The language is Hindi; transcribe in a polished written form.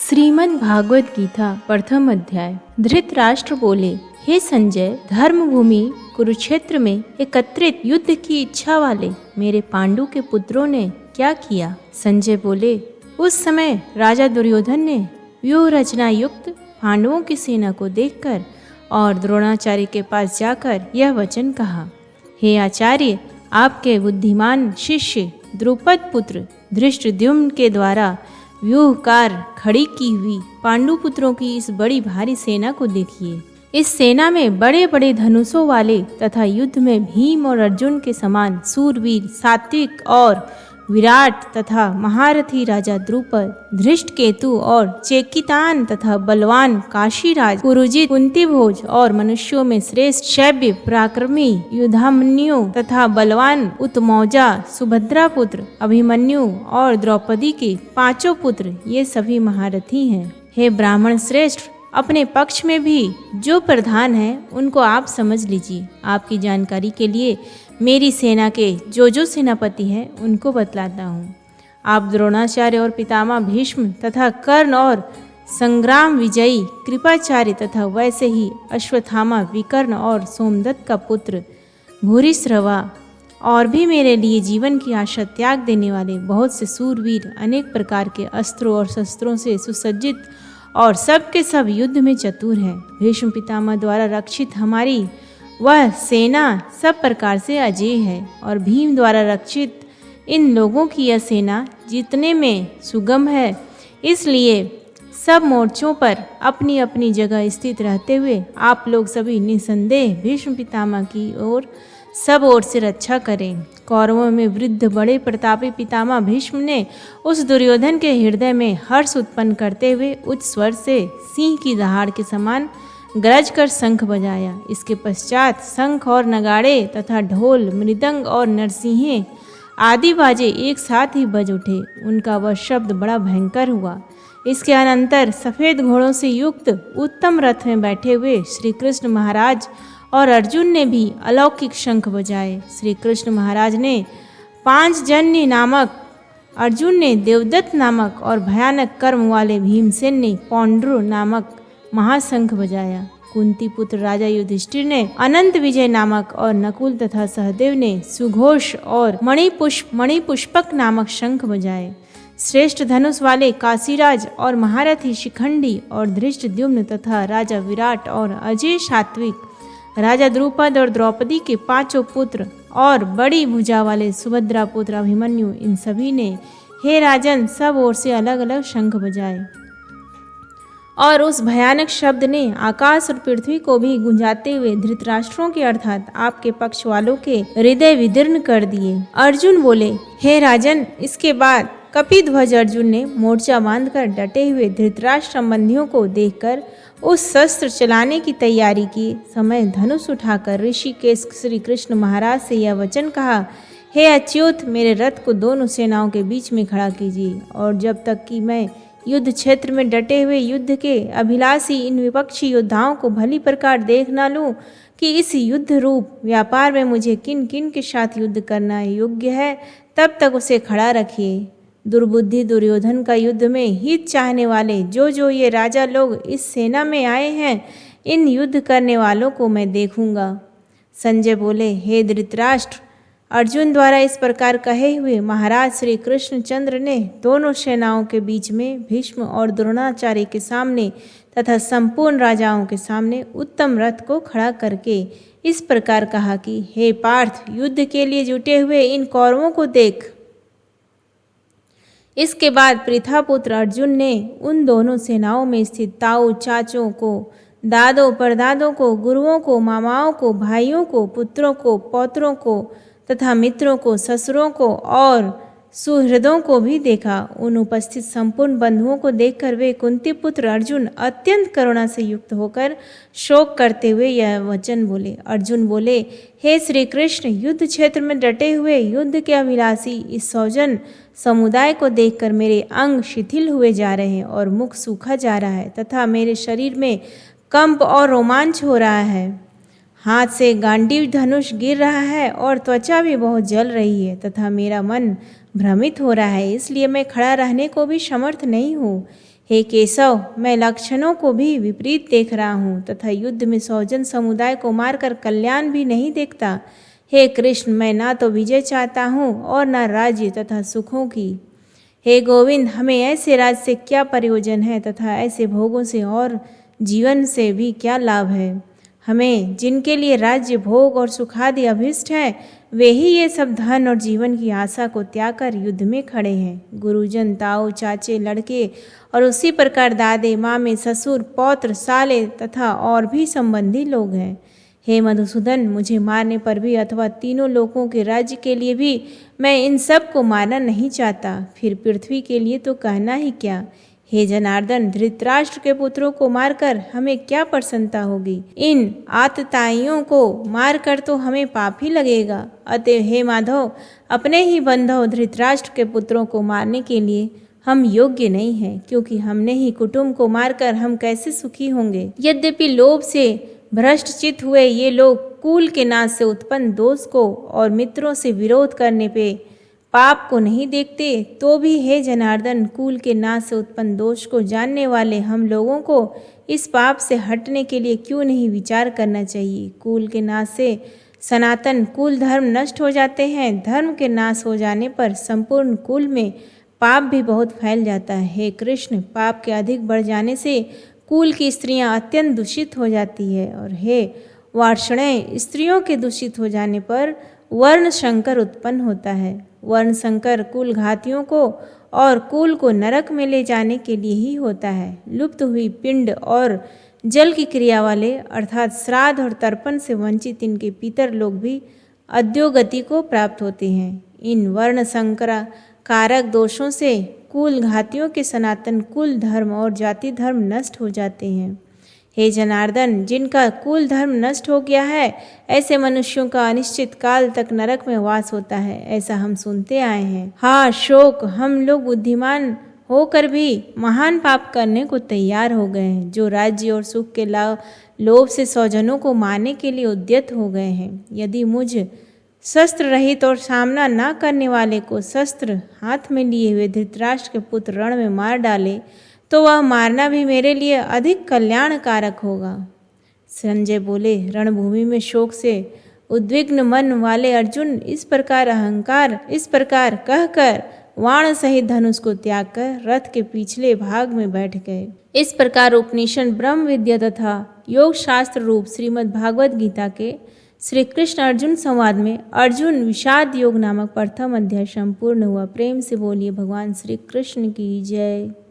श्रीमद् भागवत गीता प्रथम अध्याय। धृतराष्ट्र बोले, हे संजय, धर्मभूमि कुरुक्षेत्र में एकत्रित युद्ध की इच्छा वाले मेरे पांडु के पुत्रों ने क्या किया? संजय बोले, उस समय राजा दुर्योधन ने व्यूह रचना युक्त पांडवों की सेना को देखकर और द्रोणाचार्य के पास जाकर यह वचन कहा, हे आचार्य, आपके बुद्धिमान शिष्य द्रुपद पुत्र धृष्टद्युम्न के द्वारा व्यूहकार खड़ी की हुई पांडु पुत्रों की इस बड़ी भारी सेना को देखिए। इस सेना में बड़े बड़े धनुषों वाले तथा युद्ध में भीम और अर्जुन के समान सूरवीर, सात्विक और विराट तथा महारथी राजा द्रुपद, धृष्टकेतु और चेकितान तथा बलवान काशीराज पुरुजित, कुंतीभोज और मनुष्यों में श्रेष्ठ शैब्य पराक्रमी युधामन्यु तथा बलवान उत्मौजा, सुभद्रा पुत्र अभिमन्यु और द्रौपदी के पांचों पुत्र, ये सभी महारथी हैं। हे ब्राह्मण श्रेष्ठ, अपने पक्ष में भी जो प्रधान हैं उनको आप समझ लीजिए। आपकी जानकारी के लिए मेरी सेना के जो सेनापति हैं उनको बतलाता हूँ। आप द्रोणाचार्य और पितामह भीष्म तथा कर्ण और संग्राम विजयी कृपाचार्य तथा वैसे ही अश्वत्थामा, विकर्ण और सोमदत्त का पुत्र भूरिश्रवा और भी मेरे लिए जीवन की आशा त्याग देने वाले बहुत से सूरवीर, अनेक प्रकार के अस्त्रों और शस्त्रों से सुसज्जित और सब के सब युद्ध में चतुर हैं। भीष्म पितामह द्वारा रक्षित हमारी वह सेना सब प्रकार से अजेय है और भीम द्वारा रक्षित इन लोगों की यह सेना जीतने में सुगम है। इसलिए सब मोर्चों पर अपनी अपनी जगह स्थित रहते हुए आप लोग सभी निसंदेह भीष्म पितामह की ओर सब ओर से रक्षा करें। कौरवों में वृद्ध बड़े प्रतापी पितामह भीष्म ने उस दुर्योधन के हृदय में हर्ष उत्पन्न करते हुए उच्च स्वर से सिंह की दहाड़ के समान गरज कर शंख बजाया। इसके पश्चात शंख और नगाड़े तथा ढोल, मृदंग और नरसिंहे आदि बाजे एक साथ ही बज उठे। उनका वह शब्द बड़ा भयंकर हुआ। इसके अनंतर सफ़ेद घोड़ों से युक्त उत्तम रथ में बैठे हुए श्री कृष्ण महाराज और अर्जुन ने भी अलौकिक शंख बजाए। श्री कृष्ण महाराज ने पांचजन्य नामक, अर्जुन ने देवदत्त नामक और भयानक कर्म वाले भीमसेन ने पौंड्र नामक महाशंख बजाया। कुंती पुत्र राजा युधिष्ठिर ने अनंत विजय नामक और नकुल तथा सहदेव ने सुघोष और मणिपुष्पक नामक शंख बजाए। श्रेष्ठ धनुष वाले काशीराज और महारथी शिखंडी और धृष्टद्युम्न तथा राजा विराट और अजय सात्विक, राजा द्रुपद और द्रौपदी के पांचों पुत्र और बड़ी भुजा वाले सुभद्रा पुत्र अभिमन्यु, इन सभी ने हे राजन सब ओर से अलग अलग शंख बजाए और उस भयानक शब्द ने आकाश और पृथ्वी को भी गुंजाते हुए धृतराष्ट्रों के अर्थात आपके पक्ष वालों के हृदय विदीर्ण कर दिए। अर्जुन बोले, हे राजन, इसके बाद कपिध्वज अर्जुन ने मोर्चा बांधकर डटे हुए धृतराष्ट्र संबंधियों को देखकर उस शस्त्र चलाने की तैयारी की समय धनुष उठाकर ऋषिकेश श्री कृष्ण महाराज से यह वचन कहा, हे अच्युत, मेरे रथ को दोनों सेनाओं के बीच में खड़ा कीजिए और जब तक कि मैं युद्ध क्षेत्र में डटे हुए युद्ध के अभिलाषी इन विपक्षी योद्धाओं को भली प्रकार देख न लूं कि इस युद्ध रूप व्यापार में मुझे किन किन के साथ युद्ध करना योग्य है, तब तक उसे खड़ा रखिए। दुर्बुद्धि दुर्योधन का युद्ध में हित चाहने वाले जो ये राजा लोग इस सेना में आए हैं, इन युद्ध करने वालों को मैं देखूंगा। संजय बोले, हे धृतराष्ट्र, अर्जुन द्वारा इस प्रकार कहे हुए महाराज श्री कृष्णचंद्र ने दोनों सेनाओं के बीच में भीष्म और द्रोणाचार्य के सामने तथा संपूर्ण राजाओं के सामने उत्तम रथ को खड़ा करके इस प्रकार कहा कि हे पार्थ, युद्ध के लिए जुटे हुए इन कौरवों को देख। इसके बाद पृथापुत्र अर्जुन ने उन दोनों सेनाओं में स्थित ताऊ चाचों को, दादों परदादों को, गुरुओं को, मामाओं को, भाइयों को, पुत्रों को, पौत्रों को तथा मित्रों को, ससुरों को और सुहृदों को भी देखा। उन उपस्थित संपूर्ण बंधुओं को देखकर वे कुंती पुत्र अर्जुन अत्यंत करुणा से युक्त होकर शोक करते हुए यह वचन बोले। अर्जुन बोले, हे श्री कृष्ण, युद्ध क्षेत्र में डटे हुए युद्ध के अभिलाषी इस सौजन समुदाय को देखकर मेरे अंग शिथिल हुए जा रहे हैं और मुख सूखा जा रहा है तथा मेरे शरीर में कंप और रोमांच हो रहा है। हाथ से गांडीव धनुष गिर रहा है और त्वचा भी बहुत जल रही है तथा मेरा मन भ्रमित हो रहा है, इसलिए मैं खड़ा रहने को भी समर्थ नहीं हूँ। हे केशव, मैं लक्षणों को भी विपरीत देख रहा हूँ तथा युद्ध में 100 जन समुदाय को मारकर कल्याण भी नहीं देखता। हे कृष्ण, मैं ना तो विजय चाहता हूँ और ना राज्य तथा सुखों की। हे गोविंद, हमें ऐसे राज से क्या प्रयोजन है तथा ऐसे भोगों से और जीवन से भी क्या लाभ है। हमें जिनके लिए राज्य, भोग और सुखादि अभिष्ट है, वे ही ये सब धन और जीवन की आशा को त्याग कर युद्ध में खड़े हैं। गुरुजन, ताऊ, चाचे, लड़के और उसी प्रकार दादे, मामे, ससुर, पौत्र, साले तथा और भी संबंधी लोग हैं। हे मधुसूदन, मुझे मारने पर भी अथवा तीनों लोगों के राज्य के लिए भी मैं इन सब को मारना नहीं चाहता, फिर पृथ्वी के लिए तो कहना ही क्या। हे जनार्दन, धृतराष्ट्र के पुत्रों को मारकर हमें क्या प्रसन्नता होगी। इन आतताइयों को मारकर तो हमें पाप ही लगेगा। अतः हे माधव, अपने ही बंधु धृतराष्ट्र के पुत्रों को मारने के लिए हम योग्य नहीं हैं, क्योंकि हमने ही कुटुंब को मारकर हम कैसे सुखी होंगे। यद्यपि लोभ से भ्रष्ट चित हुए ये लोग कुल के नाश से उत्पन्न दोष को और मित्रों से विरोध करने पे पाप को नहीं देखते, तो भी हे जनार्दन, कुल के नाश से उत्पन्न दोष को जानने वाले हम लोगों को इस पाप से हटने के लिए क्यों नहीं विचार करना चाहिए। कुल के नाश से सनातन कुल धर्म नष्ट हो जाते हैं। धर्म के नाश हो जाने पर संपूर्ण कुल में पाप भी बहुत फैल जाता है। हे कृष्ण, पाप के अधिक बढ़ जाने से कुल की स्त्रियां अत्यंत दूषित हो जाती है, और हे वार्ष्णेय, स्त्रियों के दूषित हो जाने पर वर्ण संकर उत्पन्न होता है। वर्ण संकर कुल घातियों को और कुल को नरक में ले जाने के लिए ही होता है। लुप्त हुई पिंड और जल की क्रिया वाले अर्थात श्राद्ध और तर्पण से वंचित इनके पितर लोग भी अधोगति को प्राप्त होते हैं। इन वर्ण संकर कारक दोषों से कुल घातियों के सनातन कुल धर्म और जाति धर्म नष्ट हो जाते हैं। हे जनार्दन, जिनका कुल धर्म नष्ट हो गया है, ऐसे मनुष्यों का अनिश्चित काल तक नरक में वास होता है, ऐसा हम सुनते आए हैं। हाँ शोक, हम लोग बुद्धिमान होकर भी महान पाप करने को तैयार हो गए हैं, जो राज्य और सुख के लोभ से स्वजनों को मारने के लिए उद्यत हो गए हैं। यदि मुझ शस्त्र रहित और सामना न करने वाले को शस्त्र हाथ में लिए हुए धृतराष्ट्र के पुत्र रण में मार डाले, तो वह मारना भी मेरे लिए अधिक कल्याणकारक होगा। संजय बोले, रणभूमि में शोक से उद्विग्न मन वाले अर्जुन इस प्रकार कहकर वाण सहित धनुष को त्याग कर रथ के पिछले भाग में बैठ गए। इस प्रकार उपनिषद, ब्रह्म विद्या तथा योग शास्त्र रूप श्रीमद् भागवत गीता के श्री कृष्ण अर्जुन संवाद में अर्जुन विषाद योग नामक प्रथम अध्याय संपूर्ण हुआ। प्रेम से बोलिए भगवान श्री कृष्ण की जय।